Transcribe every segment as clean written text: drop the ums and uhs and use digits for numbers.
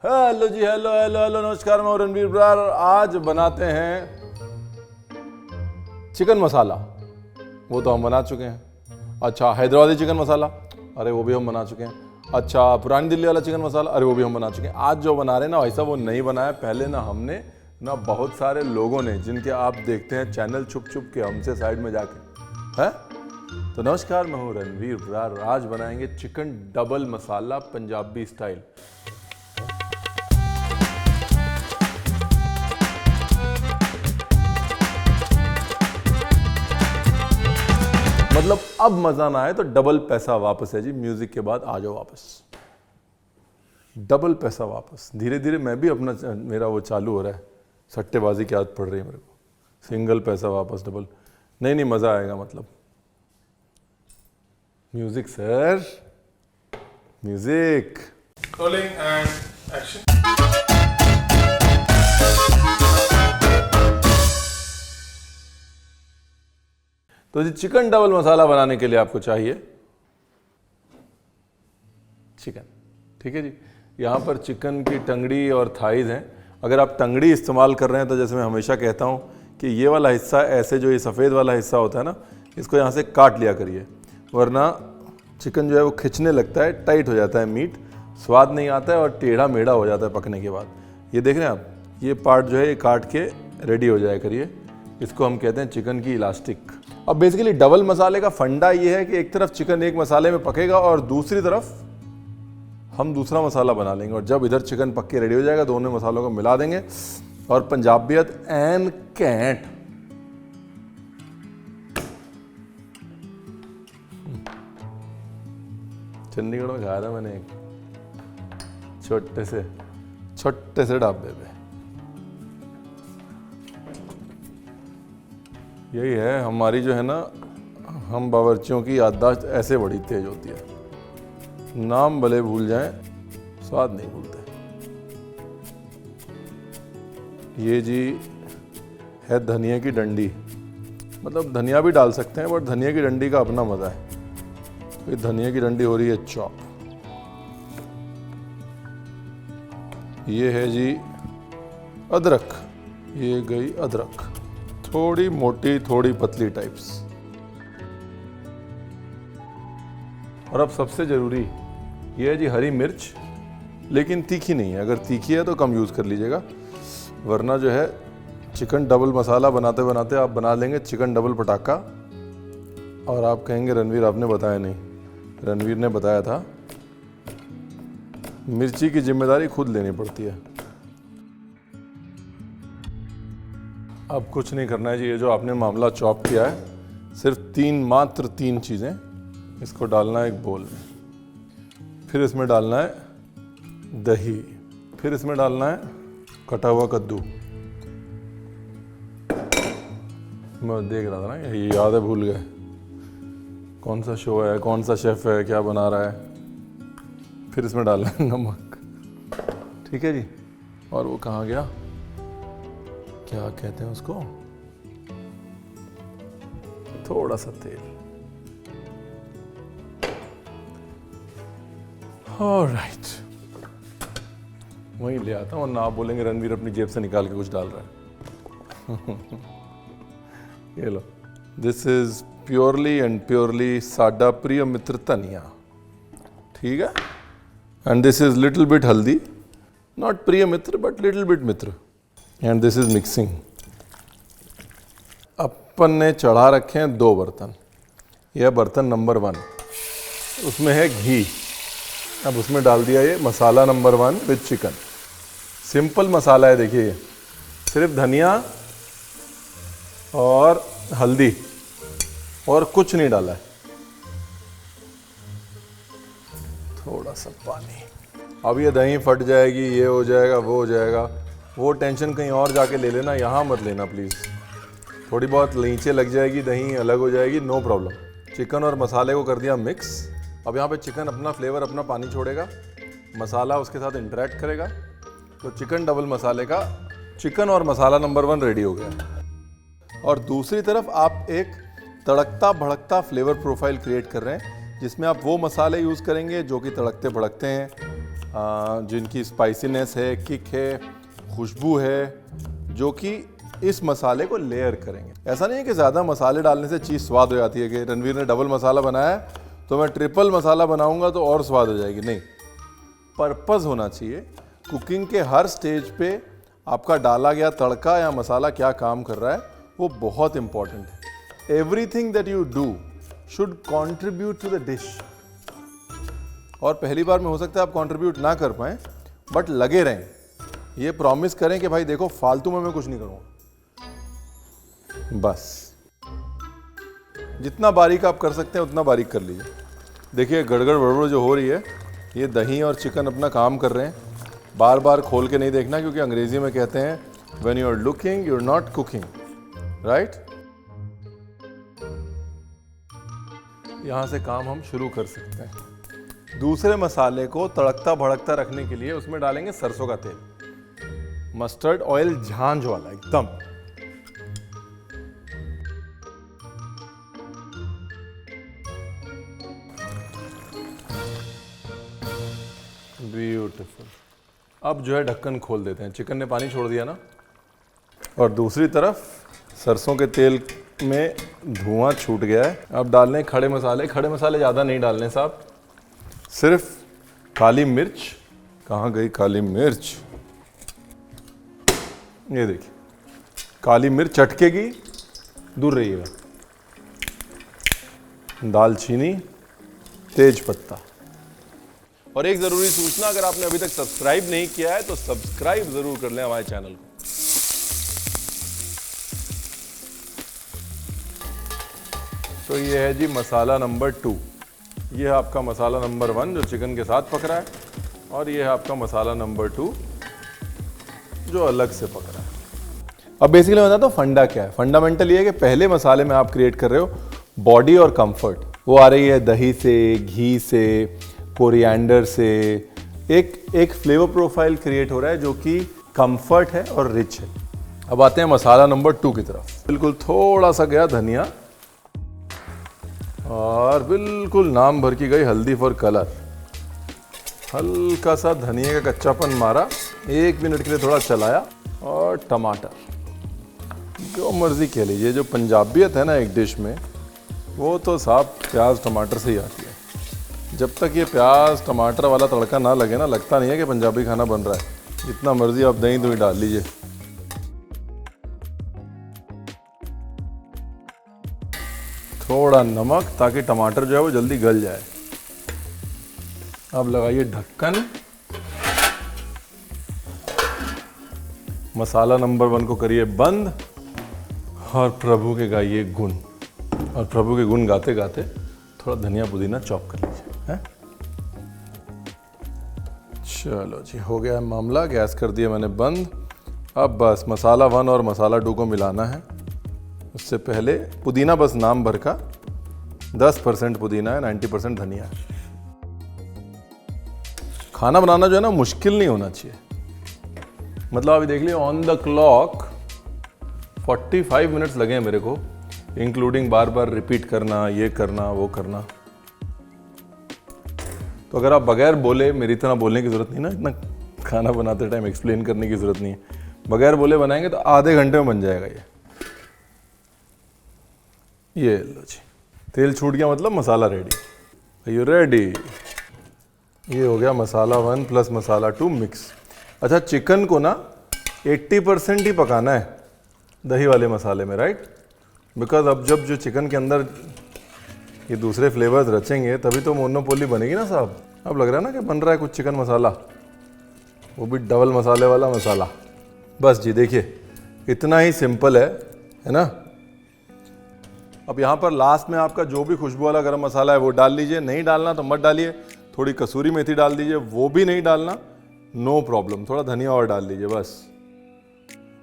Hello जी, hello hello hello, नमस्कार। मैं रणवीर ब्रार। आज बनाते हैं चिकन मसाला। वो तो हम बना चुके हैं। अच्छा, हैदराबादी चिकन मसाला, अरे वो भी हम बना चुके हैं। अच्छा, पुरानी दिल्ली वाला चिकन मसाला, अरे वो भी हम बना चुके हैं। आज जो बना रहे हैं ना, वैसा वो नहीं बनाया। पहले ना हमने ना बहुत सारे लोगों ने, जिनके आप देखते हैं चैनल छुप छुप के हमसे साइड में जाके, है। तो नमस्कार, मैं हूँ रणवीर ब्रार। आज बनाएंगे चिकन डबल मसाला पंजाबी स्टाइल। मतलब अब मजा ना आए तो डबल पैसा वापस है जी। म्यूजिक के बाद आ जाओ वापस, डबल पैसा वापस। धीरे धीरे मैं भी अपना, मेरा वो चालू हो रहा है, सट्टेबाजी की आदत पड़ रही है मेरे को। सिंगल पैसा वापस, डबल नहीं। नहीं, मजा आएगा। मतलब music sir, music. Rolling and action. तो जी, चिकन डबल मसाला बनाने के लिए आपको चाहिए चिकन। ठीक है जी। यहाँ पर चिकन की टंगड़ी और थाइज हैं। अगर आप टंगड़ी इस्तेमाल कर रहे हैं तो जैसे मैं हमेशा कहता हूँ कि ये वाला हिस्सा ऐसे, जो ये सफ़ेद वाला हिस्सा होता है ना, इसको यहाँ से काट लिया करिए, वरना चिकन जो है वो खिंचने लगता है, टाइट हो जाता है मीट, स्वाद नहीं आता है और टेढ़ा मेढ़ा हो जाता है पकने के बाद। ये देख रहे हैं आप, ये पार्ट जो है ये काट के रेडी हो जाया करिए। इसको हम कहते हैं चिकन की इलास्टिक। अब बेसिकली डबल मसाले का फंडा ये है कि एक तरफ चिकन एक मसाले में पकेगा और दूसरी तरफ हम दूसरा मसाला बना लेंगे। और जब इधर चिकन पक के रेडी हो जाएगा, दोनों मसालों को मिला देंगे और पंजाबियत एन कैंट। चंडीगढ़ में खाया था मैंने एक छोटे से ढाबे पे। यही है हमारी जो है ना, हम बावर्चियों की याददाश्त ऐसे बड़ी तेज होती है। नाम भले भूल जाएं, स्वाद नहीं भूलते। ये जी है धनिया की डंडी। मतलब धनिया भी डाल सकते हैं, बट धनिया की डंडी का अपना मज़ा है। तो ये धनिया की डंडी हो रही है चॉप। ये है जी अदरक। ये गई अदरक, थोड़ी मोटी थोड़ी पतली टाइप्स। और अब सबसे ज़रूरी ये है जी हरी मिर्च, लेकिन तीखी नहीं है। अगर तीखी है तो कम यूज़ कर लीजिएगा, वरना जो है चिकन डबल मसाला बनाते बनाते आप बना लेंगे चिकन डबल पटाखा और आप कहेंगे रणवीर आपने बताया नहीं। रणवीर ने बताया था, मिर्ची की जिम्मेदारी खुद लेनी पड़ती है। अब कुछ नहीं करना है जी। ये जो आपने मामला चॉप किया है, सिर्फ मात्र तीन चीज़ें। इसको डालना है एक बोल में, फिर इसमें डालना है दही, फिर इसमें डालना है कटा हुआ कद्दू। मैं देख रहा था ना, ये याद है, भूल गए कौन सा शो है, कौन सा शेफ है, क्या बना रहा है। फिर इसमें डालना है नमक। ठीक है जी। और वो कहाँ गया, क्या कहते हैं उसको, थोड़ा सा तेल। ऑलराइट, वहीं ले आता हूँ, और ना आप बोलेंगे रणवीर अपनी जेब से निकाल के कुछ डाल रहा है। ये लो, this is purely and purely साडा प्रिय मित्र धनिया। ठीक है। And this is little bit हल्दी, नॉट प्रिय मित्र बट लिटिल बिट मित्र। And this is mixing. अपन ने चढ़ा रखे हैं 2 बर्तन। यह बर्तन नंबर 1, उसमें है घी। अब उसमें डाल दिया ये मसाला नंबर 1 विद चिकन। सिंपल मसाला है, देखिए, सिर्फ धनिया और हल्दी और कुछ नहीं डाला है। थोड़ा सा पानी। अब ये दही फट जाएगी, ये हो जाएगा, वो हो जाएगा, वो टेंशन कहीं और जाके ले लेना, यहाँ मत लेना प्लीज़। थोड़ी बहुत नीचे लग जाएगी, दही अलग हो जाएगी, नो प्रॉब्लम। चिकन और मसाले को कर दिया मिक्स। अब यहाँ पे चिकन अपना फ्लेवर, अपना पानी छोड़ेगा, मसाला उसके साथ इंटरेक्ट करेगा, तो चिकन डबल मसाले का चिकन और मसाला नंबर 1 रेडी हो गया। और दूसरी तरफ आप एक तड़कता भड़कता फ्लेवर प्रोफाइल क्रिएट कर रहे हैं, जिसमें आप वो मसाले यूज़ करेंगे जो कि तड़कते भड़कते हैं, जिनकी स्पाइसीनेस है, किक है, खुशबू है, जो कि इस मसाले को लेयर करेंगे। ऐसा नहीं है कि ज़्यादा मसाले डालने से चीज़ स्वाद हो जाती है कि रणवीर ने डबल मसाला बनाया है तो मैं ट्रिपल मसाला बनाऊंगा तो और स्वाद हो जाएगी। नहीं, पर्पस होना चाहिए। कुकिंग के हर स्टेज पे आपका डाला गया तड़का या मसाला क्या काम कर रहा है वो बहुत इंपॉर्टेंट है। Everything that you do should contribute to the dish. और पहली बार में हो सकता है आप कॉन्ट्रीब्यूट ना कर पाएँ, बट लगे रहें, ये प्रॉमिस करें कि भाई देखो फालतू में मैं कुछ नहीं करूँगा। बस जितना बारीक आप कर सकते हैं उतना बारीक कर लीजिए। देखिए गड़गड़ बड़बड़ जो हो रही है, ये दही और चिकन अपना काम कर रहे हैं। बार बार खोल के नहीं देखना, क्योंकि अंग्रेजी में कहते हैं when you are looking you are not cooking, right. यहाँ से काम हम शुरू कर सकते हैं। दूसरे मसाले को तड़कता भड़कता रखने के लिए उसमें डालेंगे सरसों का तेल, मस्टर्ड ऑयल झांझ वाला एकदम। ब्यूटीफुल। अब जो है ढक्कन खोल देते हैं। चिकन ने पानी छोड़ दिया ना, और दूसरी तरफ सरसों के तेल में धुआं छूट गया है। अब डालने खड़े मसाले। खड़े मसाले ज़्यादा नहीं डालने साहब, सिर्फ काली मिर्च। कहाँ गई काली मिर्च? ये देखिए काली मिर्च चटकेगी, दूर रहिएगा। दालचीनी, तेज पत्ता। और एक ज़रूरी सूचना, अगर आपने अभी तक सब्सक्राइब नहीं किया है तो सब्सक्राइब ज़रूर कर लें हमारे चैनल को। तो ये है जी मसाला नंबर 2। ये है आपका मसाला नंबर 1 जो चिकन के साथ पक रहा है, और ये है आपका मसाला नंबर 2 जो अलग से पक रहा है। अब बेसिकली मैं बताता हूँ फंडा क्या है। फंडामेंटल ये है कि पहले मसाले में आप क्रिएट कर रहे हो बॉडी और कंफर्ट। वो आ रही है दही से, घी से, कोरिएंडर से। एक फ्लेवर प्रोफाइल क्रिएट हो रहा है जो कि कंफर्ट है और रिच है। अब आते हैं मसाला नंबर 2 की तरफ। बिल्कुल थोड़ा सा गया धनिया, और बिल्कुल नाम भर की गई हल्दी फॉर कलर। हल्का सा धनिया का कच्चापन मारा, 1 मिनट के लिए थोड़ा चलाया, और टमाटर जो मर्जी कह लीजिए। जो पंजाबियत है ना एक डिश में, वो तो साहब प्याज टमाटर से ही आती है। जब तक ये प्याज टमाटर वाला तड़का ना लगे ना, लगता नहीं है कि पंजाबी खाना बन रहा है। जितना मर्जी आप दही दूही डाल लीजिए। थोड़ा नमक ताकि टमाटर जो है वो जल्दी गल जाए। अब लगाइए ढक्कन। मसाला नंबर 1 को करिए बंद, और प्रभु के गाइए गुण। और प्रभु के गुण गाते गाते थोड़ा धनिया पुदीना चॉप कर लीजिए, हैं? चलो जी, हो गया मामला। गैस कर दिया मैंने बंद। अब बस मसाला 1 और मसाला 2 को मिलाना है। उससे पहले पुदीना बस नाम भर का, 10% पुदीना है, 90% धनिया है। खाना बनाना जो है ना मुश्किल नहीं होना चाहिए। मतलब अभी देख लियो ऑन द क्लॉक 45 मिनट्स लगे हैं मेरे को, इंक्लूडिंग बार बार रिपीट करना, ये करना, वो करना। तो अगर आप बगैर बोले, मेरी तरह बोलने की जरूरत नहीं ना, इतना खाना बनाते टाइम एक्सप्लेन करने की जरूरत नहीं है। बगैर बोले बनाएंगे तो आधे घंटे में बन जाएगा ये लो जी। तेल छूट गया मतलब मसाला रेडी। You ready? ये हो गया मसाला 1 प्लस मसाला 2 मिक्स। अच्छा, चिकन को ना 80% ही पकाना है दही वाले मसाले में, राइट? बिकॉज अब जब जो चिकन के अंदर ये दूसरे फ्लेवर्स रचेंगे तभी तो मोनोपोली बनेगी ना साहब। अब लग रहा है ना कि बन रहा है कुछ चिकन मसाला, वो भी डबल मसाले वाला मसाला। बस जी देखिए, इतना ही सिंपल है ना। अब यहाँ पर लास्ट में आपका जो भी खुशबू वाला गरम मसाला है वो डाल लीजिए। नहीं डालना तो मत डालिए। थोड़ी कसूरी मेथी डाल दीजिए, वो भी नहीं डालना, नो प्रॉब्लम। थोड़ा धनिया और डाल दीजिए बस।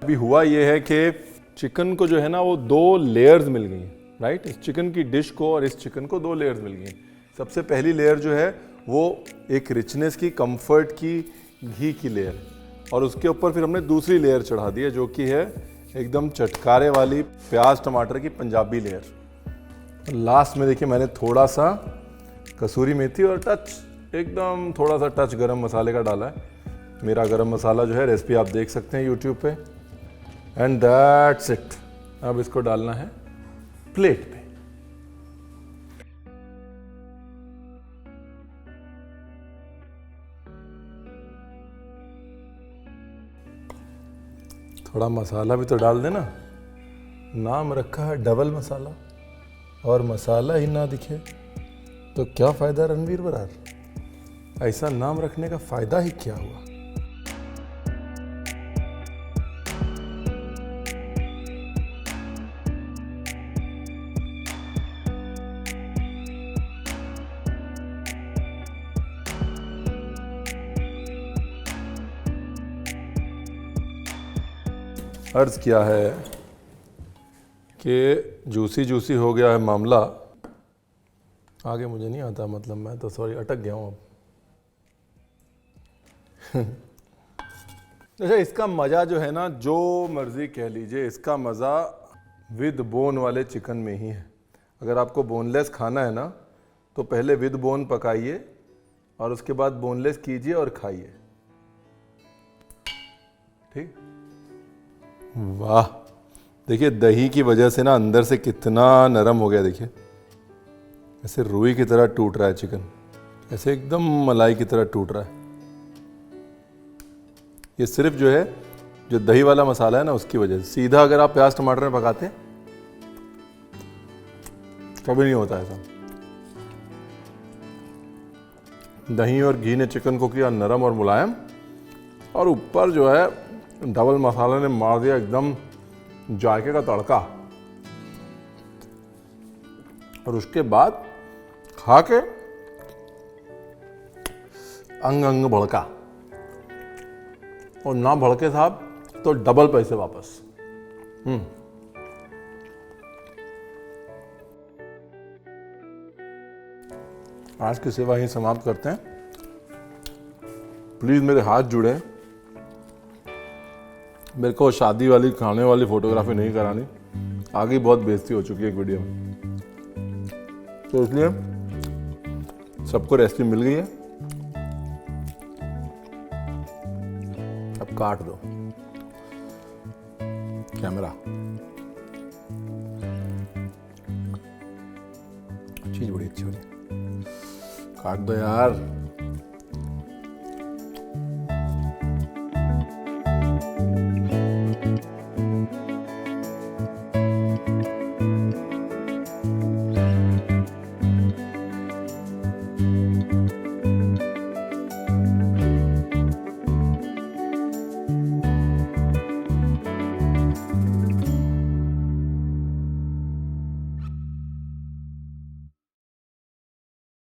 अभी हुआ ये है कि चिकन को जो है ना वो 2 लेयर्स मिल गई हैं, राइट? इस चिकन की डिश को और इस चिकन को 2 लेयर्स मिल गई। सबसे पहली लेयर जो है वो एक रिचनेस की, कंफर्ट की, घी की लेयर, और उसके ऊपर फिर हमने दूसरी लेयर चढ़ा दी है जो कि है एकदम चटकारे वाली प्याज टमाटर की पंजाबी लेयर। लास्ट में देखिए मैंने थोड़ा सा कसूरी मेथी और टच एकदम थोड़ा सा टच गरम मसाले का डाला है। मेरा गरम मसाला जो है रेसिपी आप देख सकते हैं यूट्यूब पे। And that's it. अब इसको डालना है प्लेट पे। थोड़ा मसाला भी तो डाल देना। नाम रखा है डबल मसाला और मसाला ही ना दिखे तो क्या फायदा रणवीर बरार। ऐसा नाम रखने का फायदा ही क्या हुआ। अर्ज किया है कि जूसी जूसी हो गया है मामला। आगे मुझे नहीं आता, मतलब मैं तो सॉरी अटक गया हूँ अब। अच्छा, इसका मज़ा जो है ना, जो मर्ज़ी कह लीजिए, इसका मज़ा विद बोन वाले चिकन में ही है। अगर आपको बोनलेस खाना है ना तो पहले विद बोन पकाइए और उसके बाद बोनलेस कीजिए और खाइए। ठीक। वाह, देखिए दही की वजह से ना अंदर से कितना नरम हो गया। देखिए ऐसे रुई की तरह टूट रहा है चिकन, ऐसे एकदम मलाई की तरह टूट रहा है। ये सिर्फ जो है जो दही वाला मसाला है ना उसकी वजह से। सीधा अगर आप प्याज टमाटर में पकाते कभी नहीं होता ऐसा। दही और घी ने चिकन को किया नरम और मुलायम, और ऊपर जो है डबल मसाले ने मार दिया एकदम जायके का तड़का। और उसके बाद खा के अंग अंग भड़का, और ना भड़के साहब तो डबल पैसे वापस। आज की सेवा ही समाप्त करते हैं। प्लीज मेरे हाथ जुड़े। मेरे को शादी वाली खाने वाली फोटोग्राफी नहीं करानी, आगे बहुत बेइज्जती हो चुकी है एक वीडियो में। तो इसलिए सबको रेसिपी मिल गई है, अब काट दो कैमरा। चीज बड़ी अच्छी बनी, काट दो यार।